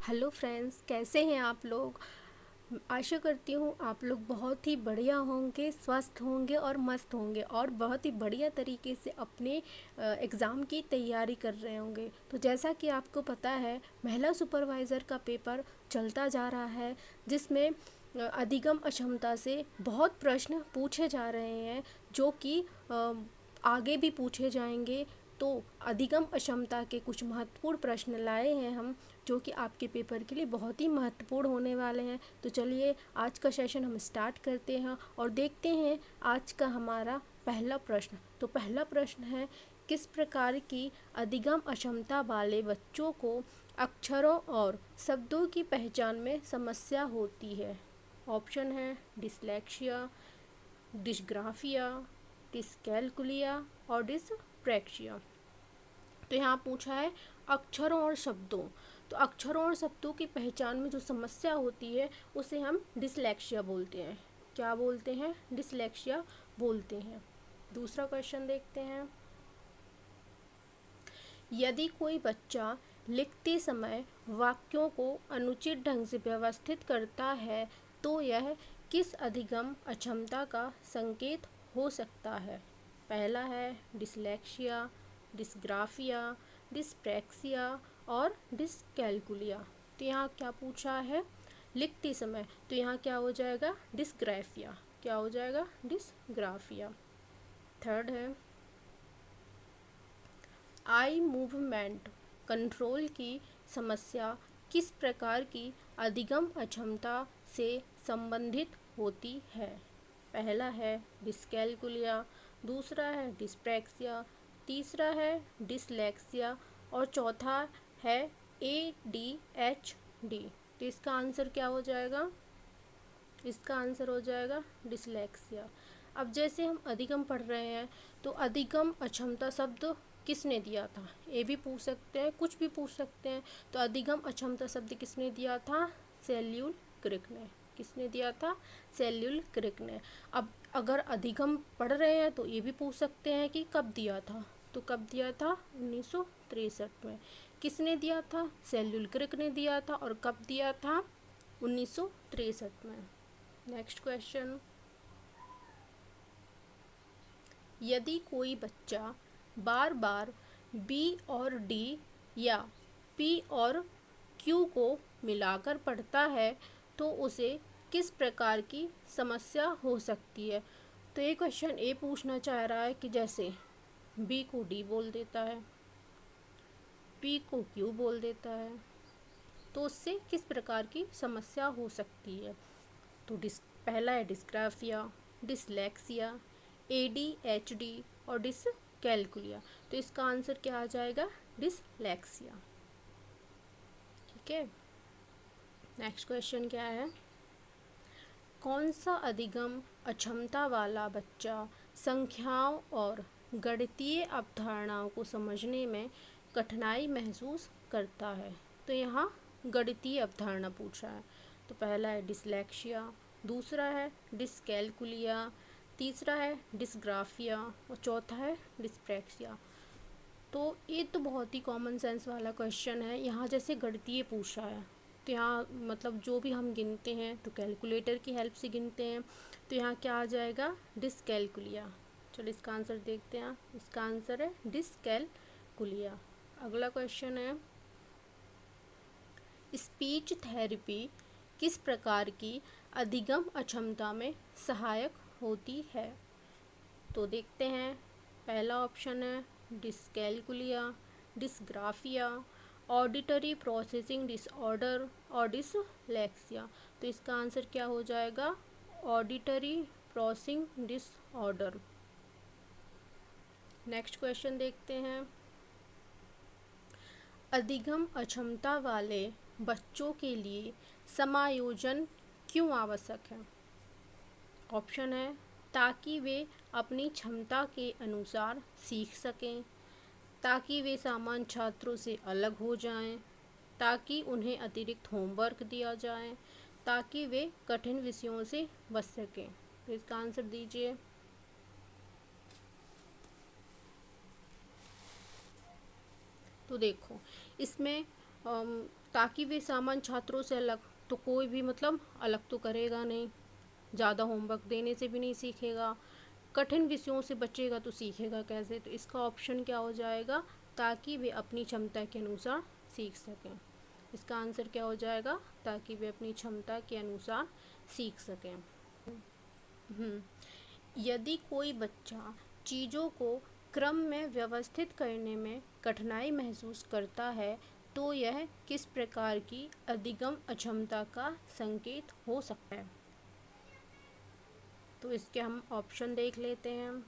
Hello friends, कैसे हैं आप लोग। आशा करती हूँ आप लोग बहुत ही बढ़िया होंगे, स्वस्थ होंगे और मस्त होंगे और बहुत ही बढ़िया तरीके से अपने एग्ज़ाम की तैयारी कर रहे होंगे। तो जैसा कि आपको पता है, महिला सुपरवाइज़र का पेपर चलता जा रहा है, जिसमें अधिगम अक्षमता से बहुत प्रश्न पूछे जा रहे हैं, जो कि आगे भी पूछे जाएंगे। तो अधिगम अक्षमता के कुछ महत्वपूर्ण प्रश्न लाए हैं हम, जो कि आपके पेपर के लिए बहुत ही महत्वपूर्ण होने वाले हैं। तो चलिए आज का सेशन हम स्टार्ट करते हैं और देखते हैं आज का हमारा पहला प्रश्न। तो पहला प्रश्न है, किस प्रकार की अधिगम अक्षमता वाले बच्चों को अक्षरों और शब्दों की पहचान में समस्या होती है। ऑप्शन है डिसलेक्सिया, डिस्ग्राफिया, डिसकैलकुलिया और डिसप्रेक्सिया। तो यहाँ पूछा है अक्षरों और शब्दों। तो अक्षरों और शब्दों की पहचान में जो समस्या होती है उसे हम डिसलेक्सिया बोलते हैं। क्या बोलते हैं? डिसलेक्सिया बोलते हैं। दूसरा क्वेश्चन देखते हैं, यदि कोई बच्चा लिखते समय वाक्यों को अनुचित ढंग से व्यवस्थित करता है तो यह किस अधिगम अक्षमता का संकेत हो सकता है? पहला है डिसलेक्सिया, डिसग्राफिया, डिस्प्रैक्सिया और डिसकैलकुलिया। तो यहाँ क्या पूछा है? लिखते समय, तो यहाँ क्या हो जाएगा? डिसग्राफिया। क्या हो जाएगा? डिसग्राफिया। थर्ड है आई मूवमेंट कंट्रोल की समस्या किस प्रकार की अधिगम अक्षमता से संबंधित होती है? पहला है डिसकैलकुलिया, दूसरा है डिस्प्रैक्सिया, तीसरा है डिसलेक्सिया और चौथा है ADHD। तो इसका आंसर क्या हो जाएगा? इसका आंसर हो जाएगा डिसलेक्सिया। अब जैसे हम अधिगम पढ़ रहे हैं, तो अधिगम अक्षमता शब्द किसने दिया था? ये भी पूछ सकते हैं, कुछ भी पूछ सकते हैं। तो अधिगम अक्षमता शब्द किसने दिया था? सेल्यूल क्रिक ने। किसने दिया था? सेल्यूल क्रिक ने। अब अगर अधिगम पढ़ रहे हैं तो ये भी पूछ सकते हैं कि कब दिया था। तो कब दिया था? 1963 में। किसने दिया था? सेल्यूल क्रिक ने दिया था। और कब दिया था? 1963 में। नेक्स्ट क्वेश्चन, यदि कोई बच्चा बार बार बी और डी या पी और क्यू को मिलाकर पढ़ता है तो उसे किस प्रकार की समस्या हो सकती है? तो ये क्वेश्चन ये पूछना चाह रहा है कि जैसे बी को डी बोल देता है, पी को क्यू बोल देता है, तो उससे किस प्रकार की समस्या हो सकती है? तो पहला है डिस्ग्राफिया, डिसलेक्सिया, ADHD और डिसकैलकुलिया। तो इसका आंसर क्या आ जाएगा? डिसलेक्सिया। ठीक है। नेक्स्ट क्वेश्चन क्या है, कौन सा अधिगम अक्षमता वाला बच्चा संख्याओं और गणितीय अवधारणाओं को समझने में कठिनाई महसूस करता है? तो यहाँ गणितीय अवधारणा पूछा है। तो पहला है डिसलेक्सिया, दूसरा है डिसकैलकुलिया, तीसरा है डिसग्राफिया और चौथा है डिस्प्रैक्सिया। तो ये तो बहुत ही कॉमन सेंस वाला क्वेश्चन है। यहाँ जैसे गणितीय पूछा है, तो यहाँ मतलब जो भी हम गिनते हैं तो कैलकुलेटर की हेल्प से गिनते हैं। तो यहाँ क्या आ जाएगा? डिसकैलकुलिया। चलो इसका आंसर देखते हैं। इसका आंसर है डिसकैलकुलिया। अगला क्वेश्चन है, स्पीच थेरेपी किस प्रकार की अधिगम अक्षमता में सहायक होती है? तो देखते हैं। पहला ऑप्शन है dyscalculia, dysgraphia, auditory processing disorder और डिसलेक्सिया। तो इसका आंसर क्या हो जाएगा? Auditory processing disorder. Next question देखते हैं, अधिगम अक्षमता वाले बच्चों के लिए समायोजन क्यों आवश्यक है? ऑप्शन है ताकि वे अपनी क्षमता के अनुसार सीख सकें, ताकि वे सामान्य छात्रों से अलग हो जाएं, ताकि उन्हें अतिरिक्त होमवर्क दिया जाए, ताकि वे कठिन विषयों से बच सकें। तो इसका आंसर दीजिए। तो देखो, इसमें ताकि वे सामान्य छात्रों से अलग, तो कोई भी मतलब अलग तो करेगा नहीं, ज़्यादा होमवर्क देने से भी नहीं सीखेगा, कठिन विषयों से बचेगा तो सीखेगा कैसे। तो इसका ऑप्शन क्या हो जाएगा, ताकि वे अपनी क्षमता के अनुसार सीख सकें। इसका आंसर क्या हो जाएगा, ताकि वे अपनी क्षमता के अनुसार सीख सकें। यदि कोई बच्चा चीज़ों को क्रम में व्यवस्थित करने में कठिनाई महसूस करता है तो यह किस प्रकार की अधिगम अक्षमता का संकेत हो सकता है। तो इसके हम ऑप्शन देख लेते हैं।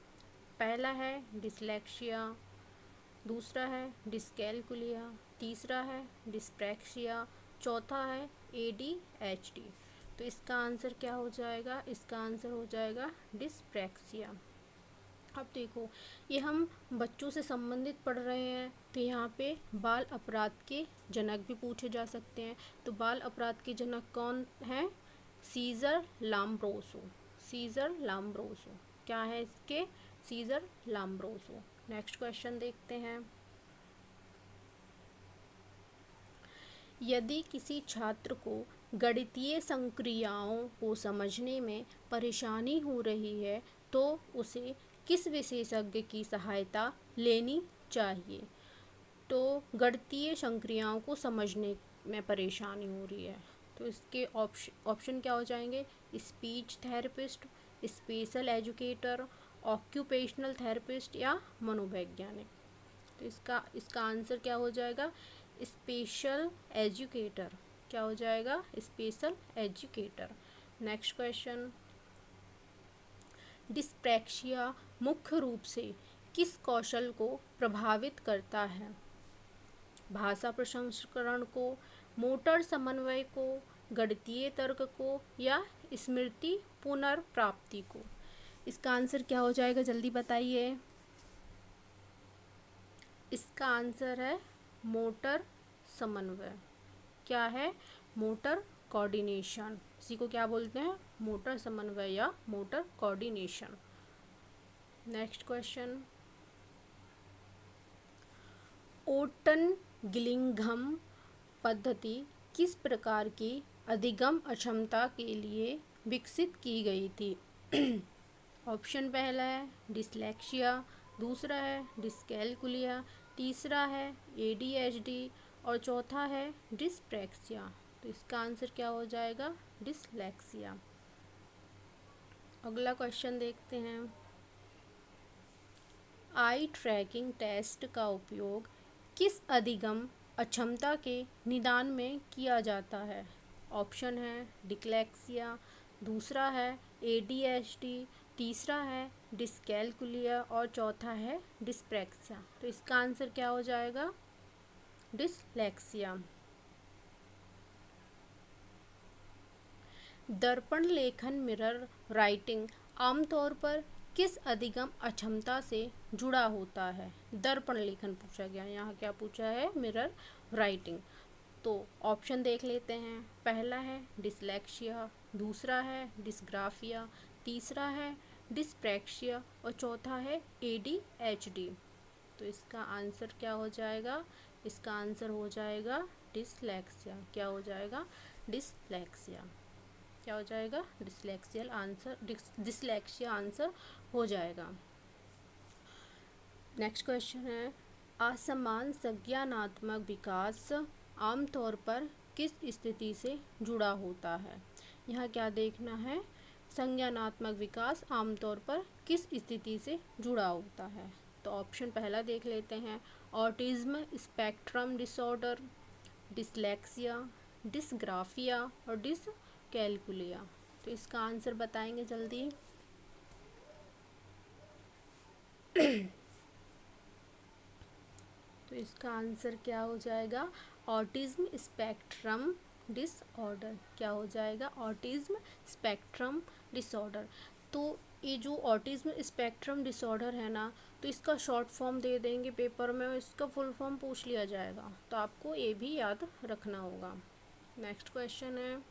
पहला है डिसलेक्सिया, दूसरा है डिस्कैलकुलिया, तीसरा है डिस्प्रैक्सिया, चौथा है ADHD। तो इसका आंसर क्या हो जाएगा, इसका आंसर हो जाएगा डिस्प्रैक्सिया। अब देखो, ये हम बच्चों से संबंधित पढ़ रहे हैं, तो यहाँ पे बाल अपराध के जनक भी पूछे जा सकते हैं। तो बाल अपराध के जनक कौन हैं, सीजर लाम्ब्रोसो। सीजर लाम्ब्रोसो क्या है इसके, सीजर लाम्ब्रोसो। नेक्स्ट क्वेश्चन देखते हैं। यदि किसी छात्र को गणितीय संक्रियाओं को समझने में परेशानी हो रही है तो उसे किस विशेषज्ञ की सहायता लेनी चाहिए। तो गणितीय संक्रियाओं को समझने में परेशानी हो रही है, तो इसके ऑप्शन क्या हो जाएंगे, speech therapist, special educator, occupational therapist या मनोवैज्ञानिक। तो इसका आंसर क्या हो जाएगा, स्पेशल एजुकेटर। क्या हो जाएगा, special educator. Next question, dyspraxia मुख्य रूप से किस कौशल को प्रभावित करता है, भाषा प्रसंस्करण को, मोटर समन्वय को, गणितीय तर्क को या स्मृति पुनर्प्राप्ति को। इसका आंसर क्या हो जाएगा, जल्दी बताइए। इसका आंसर है मोटर समन्वय। क्या है, मोटर कोऑर्डिनेशन। इसी को क्या बोलते हैं, मोटर समन्वय या मोटर कोऑर्डिनेशन। नेक्स्ट क्वेश्चन, ओटन गिलिंघम पद्धति किस प्रकार की अधिगम अक्षमता के लिए विकसित की गई थी। ऑप्शन पहला है डिसलेक्सिया, दूसरा है डिस्कैलकुलिया, तीसरा है ADHD और चौथा है डिस्प्रैक्सिया। तो इसका आंसर क्या हो जाएगा, डिसलेक्सिया। अगला क्वेश्चन देखते हैं। आई ट्रैकिंग टेस्ट का उपयोग किस अधिगम अक्षमता के निदान में किया जाता है। ऑप्शन है डिसलेक्सिया, दूसरा है ADHD, तीसरा है डिस्कैलकुलिया और चौथा है डिस्प्रैक्सिया। तो इसका आंसर क्या हो जाएगा, डिसलेक्सिया। दर्पण लेखन मिरर राइटिंग आमतौर पर किस अधिगम अक्षमता से जुड़ा होता है। दर्पण लेखन पूछा गया, यहाँ क्या पूछा है, मिरर राइटिंग। तो ऑप्शन देख लेते हैं। पहला है डिसलेक्सिया, दूसरा है डिस्ग्राफिया, तीसरा है डिस्प्रैक्सिया और चौथा है ADHD। तो इसका आंसर क्या हो जाएगा, इसका आंसर हो जाएगा डिसलेक्सिया। क्या हो जाएगा, डिसलेक्सिया। क्या हो जाएगा, डिसलेक्सियल आंसर, डिसलेक्सिया आंसर हो जाएगा। नेक्स्ट क्वेश्चन है, असमान संज्ञानात्मक विकास आमतौर पर किस स्थिति से जुड़ा होता है। यहाँ क्या देखना है, संज्ञानात्मक विकास आमतौर पर किस स्थिति से जुड़ा होता है। तो ऑप्शन पहला देख लेते हैं, autism spectrum disorder, dyslexia, dysgraphia और डिसकैलकुलिया। तो इसका आंसर बताएंगे जल्दी। तो इसका आंसर क्या हो जाएगा, ऑटिज्म स्पेक्ट्रम डिसऑर्डर। क्या हो जाएगा, ऑटिज्म स्पेक्ट्रम डिसऑर्डर। तो ये जो ऑटिज्म स्पेक्ट्रम डिसऑर्डर है ना, तो इसका शॉर्ट फॉर्म दे देंगे पेपर में और इसका फुल फॉर्म पूछ लिया जाएगा, तो आपको ये भी याद रखना होगा। नेक्स्ट क्वेश्चन है,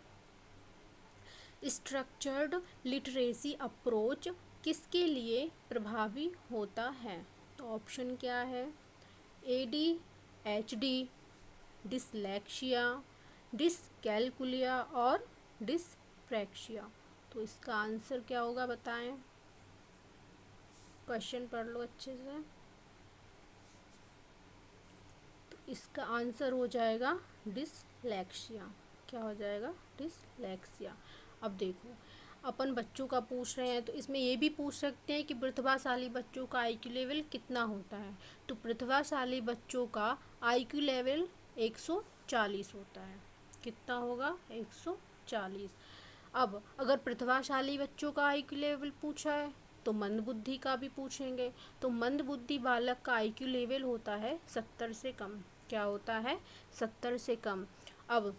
स्ट्रक्चर्ड लिटरेसी अप्रोच किसके लिए प्रभावी होता है। तो ऑप्शन क्या है, ADHD, डिसलेक्सिया, डिसकैलकुलिया और डिसप्रैक्सिया। तो इसका आंसर क्या होगा बताएं। क्वेश्चन पढ़ लो अच्छे से। तो इसका आंसर हो जाएगा डिसलेक्सिया। क्या हो जाएगा? डिसलेक्सिया। अब देखो, अपन बच्चों का पूछ रहे हैं तो इसमें ये भी पूछ सकते हैं कि प्रतिभाशाली बच्चों का आईक्यू लेवल कितना होता है। तो प्रतिभाशाली बच्चों का आईक्यू लेवल 140 होता है। कितना होगा? 140। अब अगर प्रतिभाशाली बच्चों का आईक्यू लेवल पूछा है तो मंद बुद्धि का भी पूछेंगे। तो मंद बुद्धि बालक का आईक्यू लेवल होता है 70 से कम। क्या होता है? 70 से कम। अब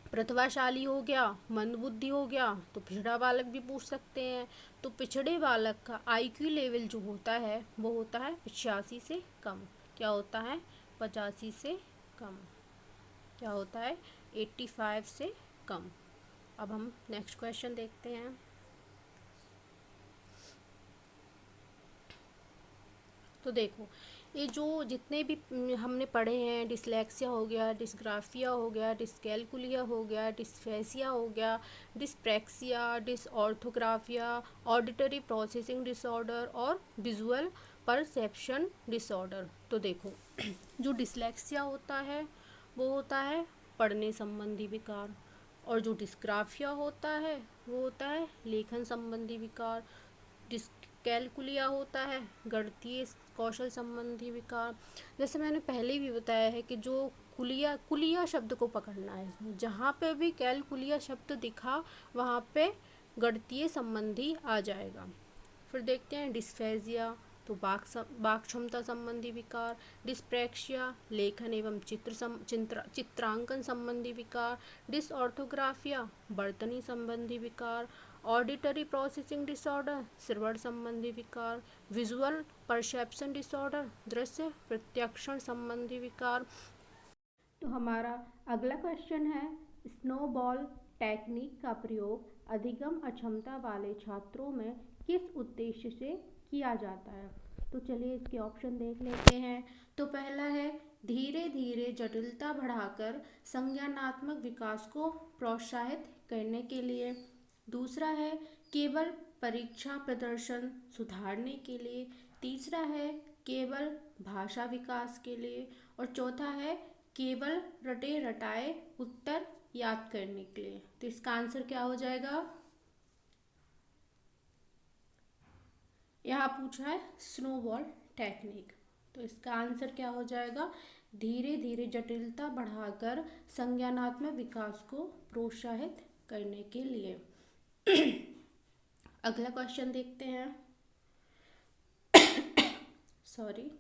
प्रतिभाशाली हो गया, मंद बुद्धि हो गया, तो पिछड़ा बालक भी पूछ सकते हैं। तो पिछड़े बालक का आईक्यू लेवल जो होता है वो होता है 85 से कम। क्या होता है? 85 से कम। क्या होता है? 85 से कम। अब हम नेक्स्ट क्वेश्चन देखते हैं। तो देखो, ये जो जितने भी हमने पढ़े हैं, डिसलेक्सिया हो गया, डिसग्राफिया हो गया, डिसकैलकुलिया हो गया, डिस्फेसिया हो गया, डिसप्रैक्सिया, डिसऑर्थोग्राफिया, ऑडिटरी प्रोसेसिंग डिसऑर्डर और विजुअल परसेप्शन डिसऑर्डर। तो देखो, जो डिसलेक्सिया होता है वो होता है पढ़ने संबंधी विकार, और जो डिस्ग्राफिया होता है वो होता है लेखन संबंधी विकार। डिस्कैलकुलिया होता है गणितीय कौशल संबंधी विकार। जैसे मैंने पहले भी बताया है कि जो कुलिया कुलिया शब्द को पकड़ना है, इसमें जहाँ पे भी कैलकुलिया शब्द दिखा वहाँ पे गणितीय संबंधी आ जाएगा। फिर देखते हैं डिस्फेजिया, तो वाक क्षमता संबंधी विकार। डिस्प्रैक्सिया, लेखन एवं चित्रांकन संबंधी विकार। डिसऑर्थोग्राफिया, वर्तनी संबंधी विकार। ऑडिटरी प्रोसेसिंग डिसऑर्डर, श्रवण संबंधी विकार। विजुअल परसेप्शन डिसऑर्डर, दृश्य प्रत्यक्षण संबंधी विकार। तो हमारा अगला क्वेश्चन है, स्नोबॉल टेक्निक का प्रयोग अधिगम अक्षमता वाले छात्रों में किस उद्देश्य से किया जाता है। तो चलिए इसके ऑप्शन देख लेते हैं। तो पहला है धीरे धीरे जटिलता बढ़ाकर संज्ञानात्मक विकास को प्रोत्साहित करने के लिए। दूसरा है केवल परीक्षा प्रदर्शन सुधारने के लिए। तीसरा है केवल भाषा विकास के लिए। और चौथा है केवल रटे रटाए उत्तर याद करने के लिए। तो इसका आंसर क्या हो जाएगा? यहाँ पूछा है स्नोबॉल टेक्निक, तो इसका आंसर क्या हो जाएगा? धीरे धीरे जटिलता बढ़ाकर संज्ञानात्मक विकास को प्रोत्साहित करने के लिए। अगला क्वेश्चन देखते हैं। सॉरी।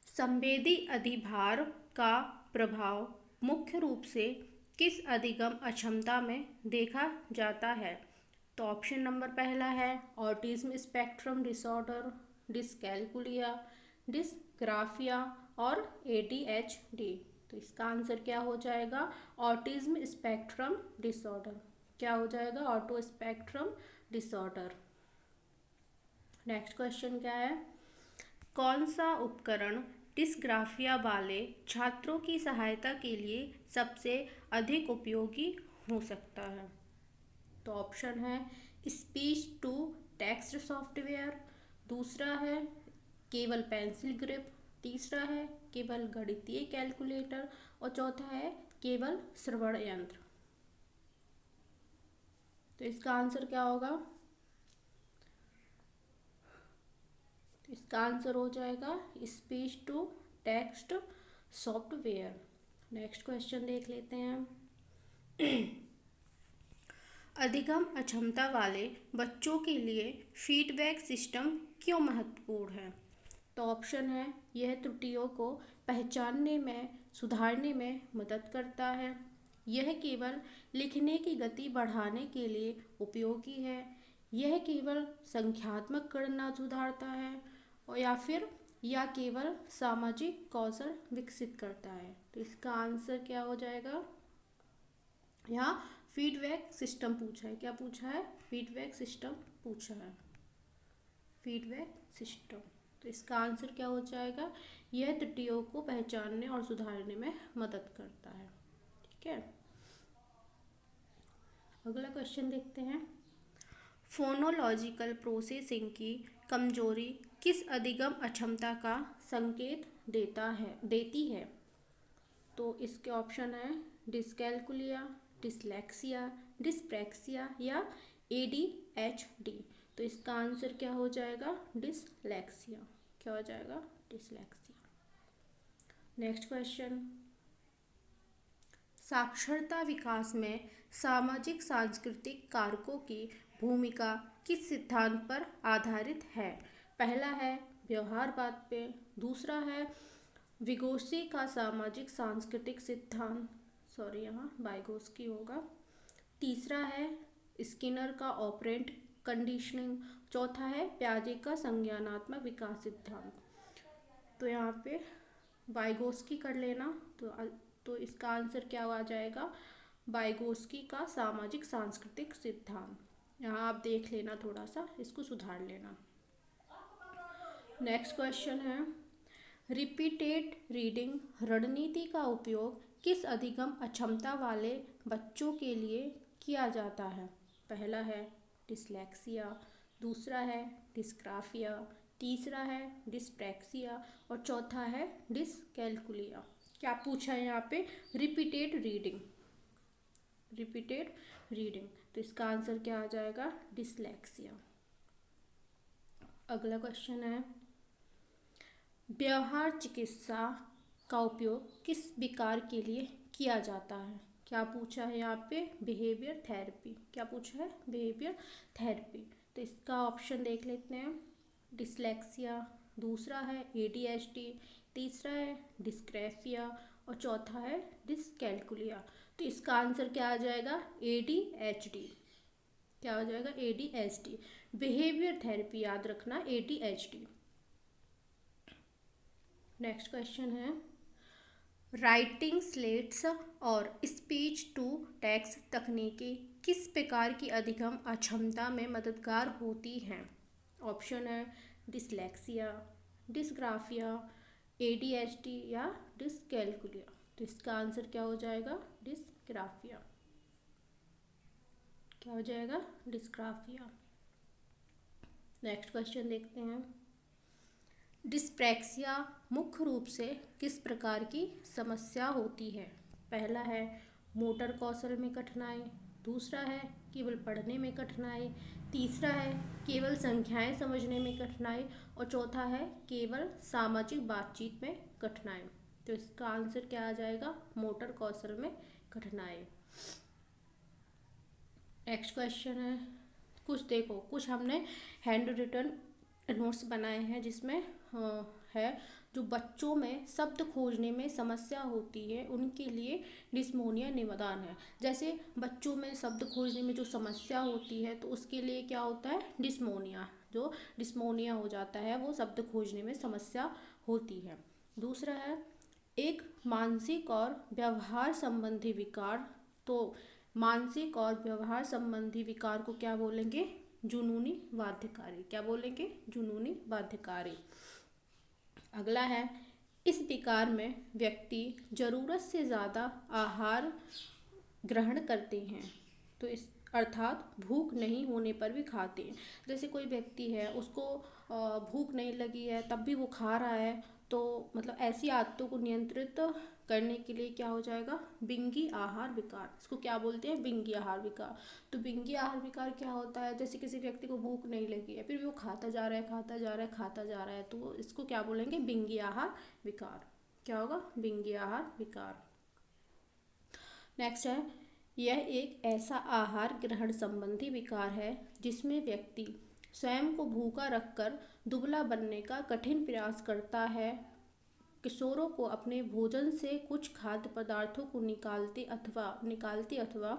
संवेदी अधिभार का प्रभाव मुख्य रूप से किस अधिगम अक्षमता में देखा जाता है। तो ऑप्शन नंबर पहला है autism spectrum disorder, dyscalculia, dysgraphia और ADHD। तो इसका आंसर क्या हो जाएगा? Autism spectrum disorder. क्या हो जाएगा? Auto spectrum disorder. Next question क्या है? कौन सा उपकरण डिस्ग्राफिया वाले छात्रों की सहायता के लिए सबसे अधिक उपयोगी हो सकता है। तो ऑप्शन है स्पीच टू टेक्स्ट सॉफ्टवेयर। दूसरा है केवल पेंसिल ग्रिप। तीसरा है केवल गणितीय कैलकुलेटर। और चौथा है केवल श्रवण यंत्र। तो इसका आंसर क्या होगा? इसका आंसर हो जाएगा speech to text software. Next question देख लेते हैं। अधिगम अक्षमता वाले बच्चों के लिए फीडबैक सिस्टम क्यों महत्वपूर्ण है। तो ऑप्शन है यह त्रुटियों को पहचानने में सुधारने में मदद करता है। यह केवल लिखने की गति बढ़ाने के लिए उपयोगी है। यह केवल संख्यात्मक गणना सुधारता है। और या केवल सामाजिक कौशल विकसित करता है। तो इसका आंसर क्या हो जाएगा? यहाँ फीडबैक सिस्टम पूछा है। क्या पूछा है? फीडबैक सिस्टम पूछा है। Feedback system. तो इसका आंसर क्या हो जाएगा? यह त्रुटियों को पहचानने और सुधारने में मदद करता है। ठीक है, अगला क्वेश्चन देखते हैं। फोनोलॉजिकल प्रोसेसिंग की कमजोरी किस अधिगम अक्षमता का संकेत देती है? तो इसके ऑप्शन है डिस्कैल्कुलिया, डिसलेक्सिया, डिस्प्रैक्सिया या ADHD। तो इसका आंसर क्या हो जाएगा? डिसलेक्सिया। क्या हो जाएगा? डिसलेक्सिया। नेक्स्ट क्वेश्चन, साक्षरता विकास में सामाजिक सांस्कृतिक कारकों की भूमिका किस सिद्धांत पर आधारित है? पहला है व्यवहारवाद पे, दूसरा है विगोसी का सामाजिक सांस्कृतिक सिद्धांत, सॉरी यहाँ वाइगोस्की होगा, तीसरा है स्किनर का ऑपरेंट कंडीशनिंग, चौथा है प्याजे का संज्ञानात्मक विकास सिद्धांत। तो यहाँ पे वाइगोस्की कर लेना, तो इसका आंसर क्या आ जाएगा? वाइगोस्की का सामाजिक सांस्कृतिक सिद्धांत। यहाँ आप देख लेना, थोड़ा सा इसको सुधार लेना। नेक्स्ट क्वेश्चन है, रिपीटेड रीडिंग रणनीति का उपयोग किस अधिगम अक्षमता वाले बच्चों के लिए किया जाता है? पहला है डिसलेक्सिया, दूसरा है डिस्ग्राफिया, तीसरा है डिस्प्रैक्सिया और चौथा है डिसकैल्कुलिया। क्या पूछा है यहाँ पे? Repeated reading, repeated reading. तो इसका आंसर क्या आ जाएगा? डिसलेक्सिया। अगला क्वेश्चन है, व्यवहार चिकित्सा का उपयोग किस विकार के लिए किया जाता है? क्या पूछा है यहाँ पे? Behaviour therapy. क्या पूछा है? Behaviour therapy. तो इसका ऑप्शन देख लेते हैं, डिसलेक्सिया, दूसरा है ADHD, तीसरा है डिस्ग्राफिया और चौथा है डिसकैल्कुलिया। तो इसका आंसर क्या आ जाएगा? ADHD। क्या हो जाएगा? ADHD। बिहेवियर थेरेपी याद रखना, ADHD। नेक्स्ट क्वेश्चन है, राइटिंग स्लेट्स और स्पीच टू टेक्स्ट तकनीकी किस प्रकार की अधिगम अक्षमता में मददगार होती हैं? ऑप्शन है डिसलेक्सिया, डिस्ग्राफिया, ADHD या डिसकैल्कुलिया। तो इसका आंसर क्या हो जाएगा? डिस्ग्राफिया। क्या हो जाएगा? डिस्ग्राफिया। नेक्स्ट क्वेश्चन देखते हैं, डिस्प्रैक्सिया मुख्य रूप से किस प्रकार की समस्या होती है? पहला है मोटर कौशल में कठिनाई, दूसरा है केवल पढ़ने में कठिनाई, तीसरा है केवल संख्याएं समझने में कठिनाई और चौथा है केवल सामाजिक बातचीत में कठिनाई। तो इसका आंसर क्या आ जाएगा? मोटर कौशल में कठिनाई। नेक्स्ट क्वेश्चन है, कुछ हमने हैंड रिटन नोट्स बनाए हैं जिसमें है जो बच्चों में शब्द खोजने में समस्या होती है उनके लिए डिस्मोनिया निदान है। जैसे बच्चों में शब्द खोजने में जो समस्या होती है तो उसके लिए क्या होता है? डिस्मोनिया। जो डिस्मोनिया हो जाता है वो शब्द खोजने में समस्या होती है। दूसरा है एक मानसिक और व्यवहार संबंधी विकार। तो मानसिक और व्यवहार संबंधी विकार को क्या बोलेंगे? जुनूनी बाध्यकारी। क्या बोलेंगे? जुनूनी बाध्यकारी। अगला है, इस विकार में व्यक्ति जरूरत से ज़्यादा आहार ग्रहण करते हैं। तो इस अर्थात भूख नहीं होने पर भी खाते हैं। जैसे कोई व्यक्ति है उसको भूख नहीं लगी है तब भी वो खा रहा है, तो मतलब ऐसी आदतों को नियंत्रित करने के लिए क्या हो जाएगा? बिंगी आहार विकार। इसको क्या बोलते हैं? बिंगी आहार विकार। तो बिंगी आहार विकार क्या होता है? जैसे किसी व्यक्ति को भूख नहीं लगी है फिर भी वो खाता जा रहा है, खाता जा रहा है, खाता जा रहा है, तो इसको क्या बोलेंगे? बिंगी आहार विकार। क्या होगा? बिंगी आहार विकार। नेक्स्ट है, यह एक ऐसा आहार ग्रहण संबंधी विकार है जिसमें व्यक्ति स्वयं को भूखा रखकर दुबला बनने का कठिन प्रयास करता है। किशोरों को अपने भोजन से कुछ खाद्य पदार्थों को निकालते अथवा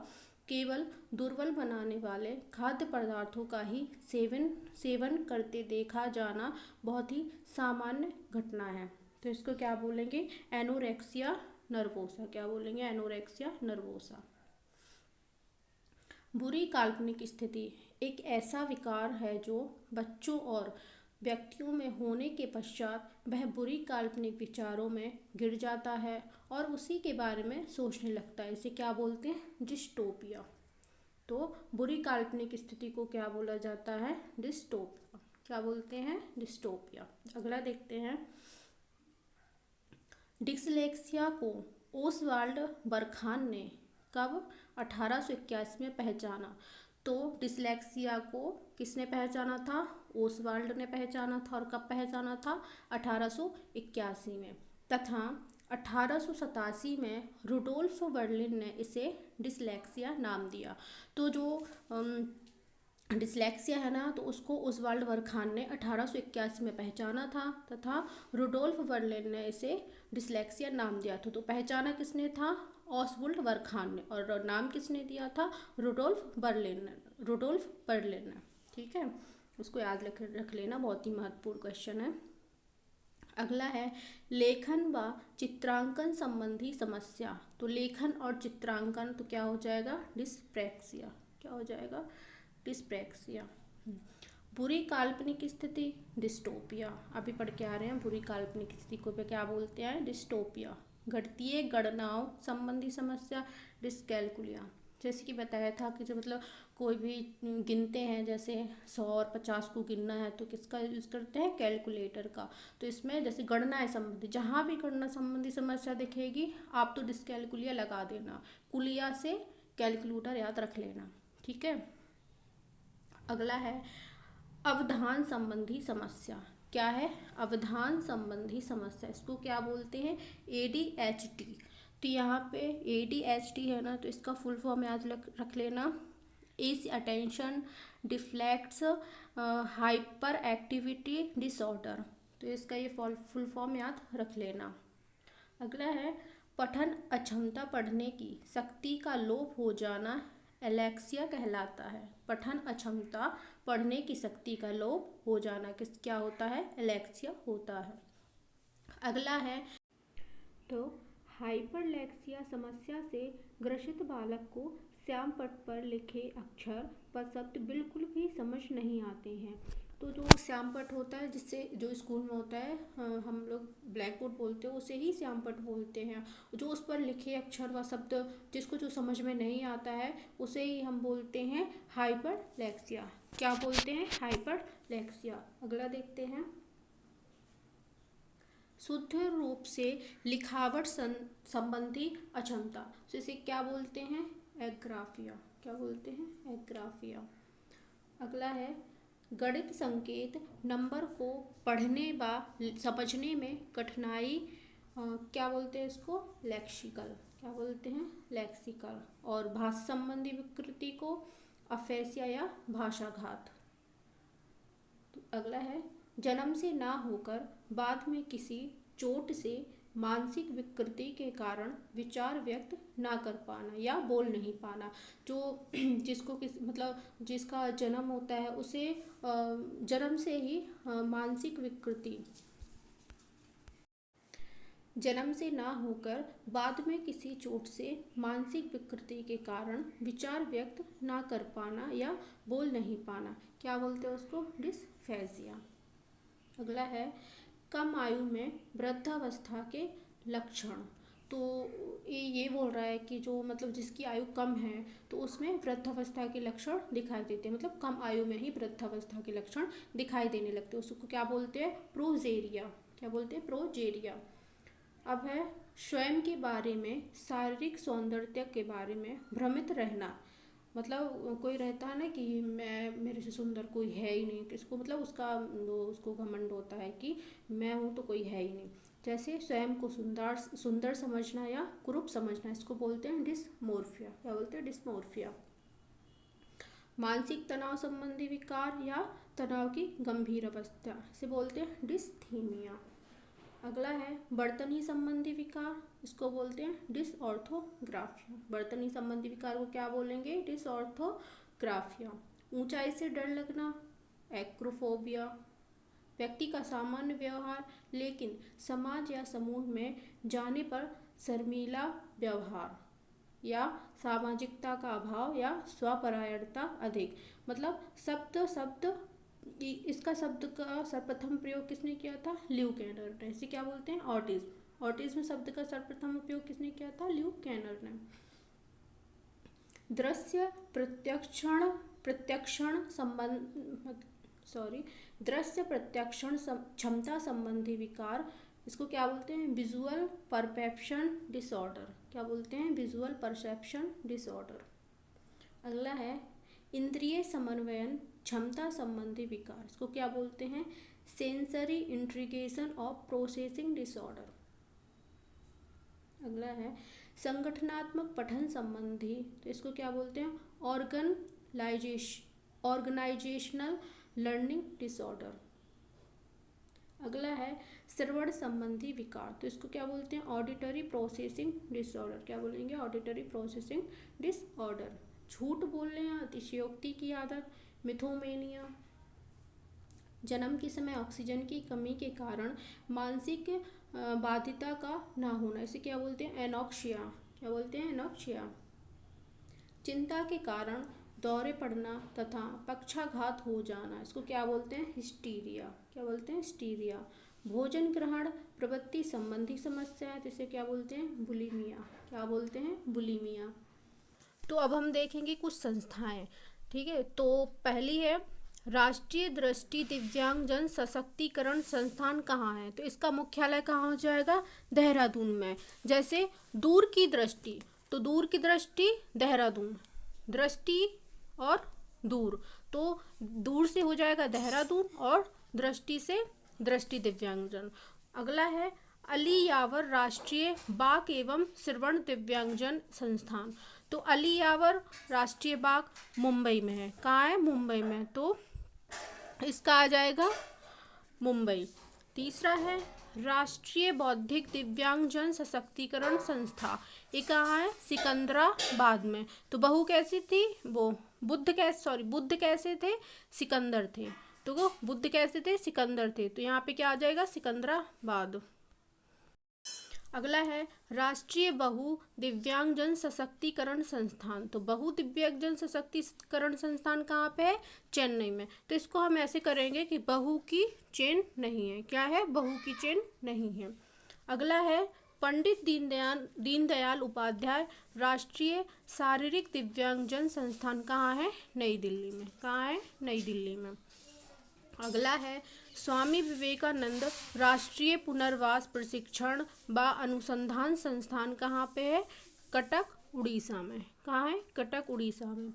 केवल दुर्बल बनाने वाले खाद्य पदार्थों का ही सेवन करते देखा जाना बहुत ही सामान्य घटना है। तो इसको क्या बोलेंगे? Anorexia nervosa. क्या बोलेंगे? Anorexia nervosa. बुरी काल्पनिक स्थिति एक ऐसा विकार है जो बच्चों और व्यक्तियों में होने के पश्चात वह बुरी काल्पनिक विचारों में गिर जाता है और उसी के बारे में सोचने लगता है। इसे क्या बोलते हैं? डिस्टोपिया। तो बुरी काल्पनिक स्थिति को क्या बोला जाता है? डिस्टोपिया। क्या बोलते हैं? डिस्टोपिया। अगला देखते हैं। डिसलेक्सिया को ओसवाल्ड बरखान ने कब 1881 में पहचाना? तो डिसलेक्सिया को किसने पहचाना था? ओसवाल्ड ने पहचाना था। और कब पहचाना था? 1881 में। तथा 1887 में रुडोल्फ बर्लिन ने इसे डिसलेक्सिया नाम दिया। तो जो डिसलेक्सिया है ना, तो उसको ओसवाल्ड बरखान ने 1881 में पहचाना था तथा रुडोल्फ बर्लिन ने इसे डिसलेक्सिया नाम दिया था। तो पहचाना किसने था? ऑसवाल्ड बरखान ने। और नाम किसने दिया था? रुडोल्फ बर्लिन ने। ठीक है, उसको याद रख लेना, बहुत ही महत्वपूर्ण क्वेश्चन है। अगला है लेखन व चित्रांकन संबंधी समस्या। तो लेखन और चित्रांकन तो क्या हो जाएगा? डिस्प्रैक्सिया। क्या हो जाएगा? डिस्प्रैक्सिया। बुरी काल्पनिक स्थिति डिस्टोपिया। अभी पढ़ के आ रहे हैं, बुरी काल्पनिक स्थिति को क्या बोलते हैं? डिस्टोपिया। घटतीय गणनाओं संबंधी समस्या डिस्कैलकुलिया। जैसे कि बताया था कि जो मतलब कोई भी गिनते हैं, जैसे 100 और 50 को गिनना है तो किसका यूज़ करते हैं? कैलकुलेटर का। तो इसमें जैसे गणना संबंधी, जहाँ भी गणना संबंधी समस्या दिखेगी आप तो डिस्कैलकुलिया लगा देना, कुलिया से कैलकुलेटर याद रख लेना। ठीक है। अगला है अवधान संबंधी समस्या। क्या है? अवधान संबंधी समस्या। इसको क्या बोलते हैं? ADHD। तो यहाँ पे ADHD है ना, तो इसका फुल फॉर्म याद रख लेना। इस attention deflects hyper activity disorder. तो इसका ये फुल फॉर्म याद रख लेना। अगला है पठन अक्षमता, पढ़ने की शक्ति का लोप हो जाना एलेक्सिया कहलाता है। पठन अक्षमता, पढ़ने की शक्ति का लोप हो जाना क्या होता है? एलेक्सिया होता है। अगला है तो हाइपरलेक्सिया समस्या से ग्रसित बालक को श्याम पट पर लिखे अक्षर व शब्द बिल्कुल भी समझ नहीं आते हैं। तो जो श्याम पट होता है, जिससे जो स्कूल में होता है, हम लोग ब्लैक बोर्ड बोलते हैं, उसे ही श्याम पट बोलते हैं। जो उस पर लिखे अक्षर व शब्द जिसको जो समझ में नहीं आता है उसे ही हम बोलते हैं हाइपरलेक्सिया। क्या बोलते हैं? हाइपरलेक्सिया। अगला देखते हैं। शुद्ध रूप से लिखावट संबंधी अक्षमता, तो इसे क्या बोलते हैं? एग्राफिया। क्या बोलते हैं? एग्राफिया। अगला है गणित संकेत नंबर को पढ़ने व समझने में कठिनाई, क्या बोलते हैं इसको? लेक्सिकल। क्या बोलते हैं? लेक्सिकल। और भाषा संबंधी विकृति को अफेसिया या भाषाघात। तो अगला है जन्म से ना होकर बाद में किसी चोट से मानसिक विकृति के कारण विचार व्यक्त ना कर पाना या बोल नहीं पाना। जो जिसको मतलब जिसका जन्म होता है उसे जन्म से ही मानसिक विकृति, जन्म से ना होकर बाद में किसी चोट से मानसिक विकृति के कारण विचार व्यक्त ना कर पाना या बोल नहीं पाना, क्या बोलते हैं उसको? डिस्फेजिया। अगला है कम आयु में वृद्धावस्था के लक्षण। तो ये बोल रहा है कि जो मतलब जिसकी आयु कम है तो उसमें वृद्धावस्था के लक्षण दिखाई देते हैं, मतलब कम आयु में ही वृद्धावस्था के लक्षण दिखाई देने लगते हैं। उसको क्या बोलते हैं? प्रोजेरिया। क्या बोलते हैं? प्रोजेरिया। अब है स्वयं के बारे में, शारीरिक सौंदर्य के बारे में भ्रमित रहना। मतलब कोई रहता है ना कि मैं, मेरे से सुंदर कोई है ही नहीं, इसको मतलब उसको घमंड होता है कि मैं हूँ तो कोई है ही नहीं। जैसे स्वयं को सुंदर समझना या कुरूप समझना, इसको बोलते हैं डिस्मोर्फिया। क्या बोलते हैं? डिस्मोर्फिया। मानसिक तनाव संबंधी विकार या तनाव की गंभीर अवस्था से बोलते हैं डिस्थीमिया। अगला है बर्तनी संबंधी विकार, इसको बोलते हैं डिसऑर्थोग्राफिया। बर्तनी संबंधी विकार को क्या बोलेंगे? डिसऑर्थोग्राफिया। ऊंचाई से डर लगना, एक्रोफोबिया। व्यक्ति का सामान्य व्यवहार लेकिन समाज या समूह में जाने पर शर्मीला व्यवहार या सामाजिकता का अभाव या स्वपरायणता अधिक। मतलब शब्द इसका शब्द का सर्वप्रथम प्रयोग किसने किया था? ल्यू कैनर ने। इसे क्या बोलते हैं? ऑटिज्म। ऑटिज्म शब्द का सर्वप्रथम उपयोग किसने किया था? ल्यू कैनर ने। दृश्य प्रत्यक्षण संबंध दृश्य प्रत्यक्षण क्षमता संबंधी विकार, इसको क्या बोलते हैं? Visual perception disorder. क्या बोलते हैं? Visual perception disorder. अगला है इंद्रिय समन्वयन क्षमता संबंधी विकार, इसको क्या बोलते हैं? Sensory integration of processing disorder. अगला है संगठनात्मक पठन संबंधी, तो इसको क्या बोलते हैं? Organisational learning disorder. अगला है श्रवण संबंधी विकार, तो इसको क्या बोलते हैं? Auditory processing disorder. क्या बोलेंगे? Auditory processing disorder. झूठ बोलने या अतिशयोक्ति की आदत, मिथोमेनिया। जन्म के समय ऑक्सीजन की कमी के कारण मानसिक बाधिता का ना होना, इसे क्या बोलते हैं? एनॉक्सिया। क्या बोलते हैं? एनॉक्सिया। चिंता के कारण दौरे पड़ना तथा पक्षाघात हो जाना, इसको क्या बोलते हैं? हिस्टीरिया। क्या बोलते हैं? हिस्टीरिया। भोजन ग्रहण प्रवृत्ति संबंधी समस्या है, तो इसे क्या बोलते हैं? बुलिमिया। क्या बोलते हैं? बुलिमिया। तो अब हम देखेंगे कुछ संस्थाएं। ठीक है, तो पहली है राष्ट्रीय दृष्टि दिव्यांग जन सशक्तिकरण संस्थान। कहाँ है? तो इसका मुख्यालय कहाँ हो जाएगा? देहरादून में। जैसे दूर की दृष्टि, तो दूर की दृष्टि देहरादून, दृष्टि और दूर, तो दूर से हो जाएगा देहरादून और दृष्टि से दृष्टि दिव्यांगजन। अगला है अली यावर राष्ट्रीय बाग एवं श्रवण दिव्यांगजन संस्थान, तो अली यावर राष्ट्रीय बाग मुंबई में है। कहाँ है? मुंबई में, तो इसका आ जाएगा मुंबई। तीसरा है राष्ट्रीय बौद्धिक दिव्यांगजन सशक्तिकरण संस्था, ये कहाँ है? सिकंदराबाद में। तो बहू कैसी थी? वो बुद्ध कैसे थे? सिकंदर थे। तो वो बुद्ध कैसे थे? सिकंदर थे। तो यहाँ पे क्या आ जाएगा? सिकंदराबाद। अगला है राष्ट्रीय बहु दिव्यांगजन सशक्तिकरण संस्थान, तो बहु दिव्यांगजन सशक्तिकरण संस्थान कहाँ पे है? चेन्नई में। तो इसको हम ऐसे करेंगे कि बहु की चेन नहीं है। क्या है? बहु की चेन नहीं है। अगला है पंडित दीनदयाल उपाध्याय राष्ट्रीय शारीरिक दिव्यांगजन संस्थान, कहाँ है? नई दिल्ली में। कहाँ है? नई दिल्ली में। अगला है स्वामी विवेकानंद राष्ट्रीय पुनर्वास प्रशिक्षण व अनुसंधान संस्थान, कहाँ पे है? कटक उड़ीसा में। कहाँ है? कटक उड़ीसा में।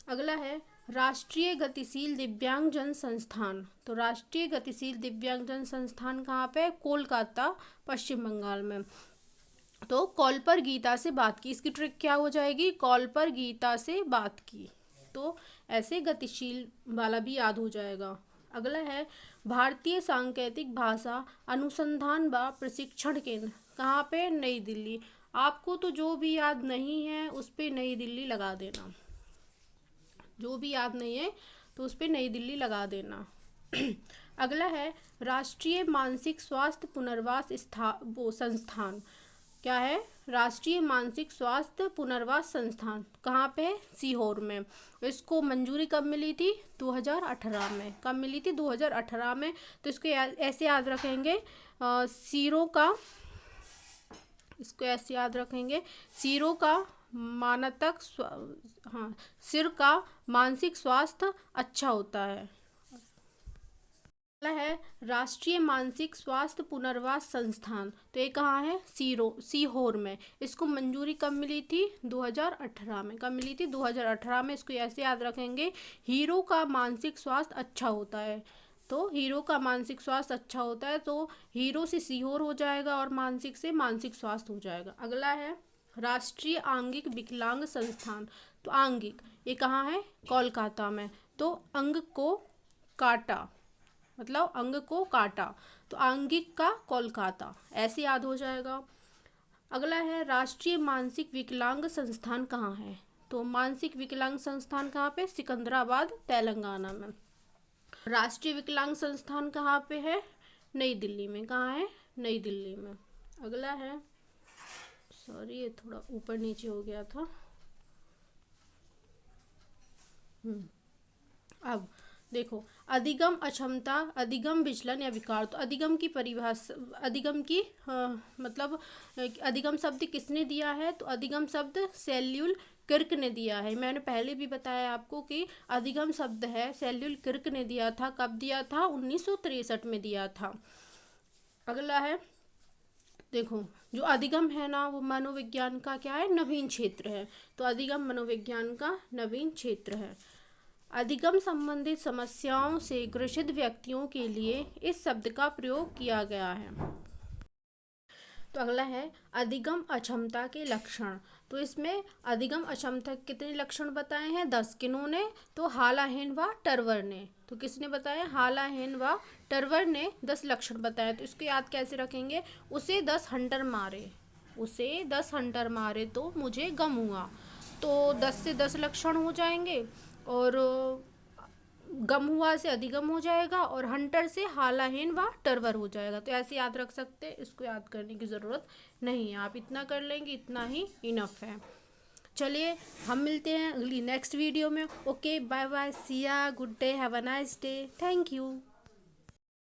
अगला है राष्ट्रीय गतिशील दिव्यांगजन संस्थान, तो राष्ट्रीय गतिशील दिव्यांगजन संस्थान कहाँ पे? कोलकाता पश्चिम बंगाल में। तो कॉल पर गीता से बात की, इसकी ट्रिक क्या हो जाएगी? कॉल पर गीता से बात की, तो ऐसे गतिशील वाला भी याद हो जाएगा। अगला है भारतीय सांकेतिक भाषा अनुसंधान व प्रशिक्षण केंद्र, कहाँ पे? नई दिल्ली। आपको तो जो भी याद नहीं है उस पे नई दिल्ली लगा देना, जो भी याद नहीं है तो उस पे नई दिल्ली लगा देना। अगला है राष्ट्रीय मानसिक स्वास्थ्य पुनर्वास संस्थान, क्या है? राष्ट्रीय मानसिक स्वास्थ्य पुनर्वास संस्थान कहाँ पे है? सीहोर में। इसको मंजूरी कब मिली थी? 2018 में। कब मिली थी? 2018 में। तो इसको ऐसे याद रखेंगे, सिरों का, इसको ऐसे याद रखेंगे, सिरों का मानतक सिर का मानसिक स्वास्थ्य अच्छा होता है। अगला है राष्ट्रीय मानसिक स्वास्थ्य पुनर्वास संस्थान, तो ये कहाँ है? सीहोर में। इसको मंजूरी कब मिली थी? 2018 में। कब मिली थी? 2018 में। इसको ऐसे याद रखेंगे, हीरो का मानसिक स्वास्थ्य अच्छा होता है, तो हीरो का मानसिक स्वास्थ्य अच्छा होता है, तो हीरो से सीहोर हो जाएगा और मानसिक से मानसिक स्वास्थ्य हो जाएगा। अगला है राष्ट्रीय आंगिक विकलांग संस्थान, तो आंगिक ये कहाँ है? कोलकाता में। तो अंग को काटा, मतलब अंग को काटा, तो आंगिक का कोलकाता, ऐसे याद हो जाएगा। अगला है राष्ट्रीय मानसिक विकलांग संस्थान कहाँ है? तो मानसिक विकलांग संस्थान कहाँ पे? सिकंदराबाद तेलंगाना में। राष्ट्रीय विकलांग संस्थान कहाँ पे है? नई दिल्ली में। कहाँ है? नई दिल्ली में। अगला है, सॉरी ये थोड़ा ऊपर नीचे हो गया था। अब देखो, अधिगम अक्षमता, अधिगम विचलन या विकार। तो अधिगम की परिभाषा, अधिगम की मतलब अधिगम शब्द किसने दिया है? तो अधिगम शब्द सेल्यूल किर्क ने दिया है। मैंने पहले भी बताया आपको कि अधिगम शब्द है सेल्यूल किर्क ने दिया था। कब दिया था? 1963 में दिया था। अगला है, देखो, जो अधिगम है ना वो मनोविज्ञान का क्या है? नवीन क्षेत्र है। तो अधिगम मनोविज्ञान का नवीन क्षेत्र है। अधिगम संबंधित समस्याओं से ग्रसित व्यक्तियों के लिए इस शब्द का प्रयोग किया गया है। तो अगला है अधिगम अक्षमता के लक्षण। तो इसमें अधिगम अक्षमता के कितने लक्षण बताए हैं? 10। किन्होंने? तो हालाहेन व टर्वर ने। तो किसने बताया? हालाहेन व टर्वर ने 10 लक्षण बताए। तो इसको याद कैसे रखेंगे? उसे 10 हंटर मारे, उसे 10 हंटर मारे तो मुझे गम हुआ। तो 10 से 10 लक्षण हो जाएंगे, और गम हुआ से अधिगम हो जाएगा, और हंटर से हालाहेन व टर्वर हो जाएगा। तो ऐसे याद रख सकते हैं, इसको याद करने की ज़रूरत नहीं है। आप इतना कर लेंगे, इतना ही इनफ है। चलिए, हम मिलते हैं अगली नेक्स्ट वीडियो में। ओके, बाय बाय, सी या, good day, have a nice day, thank you.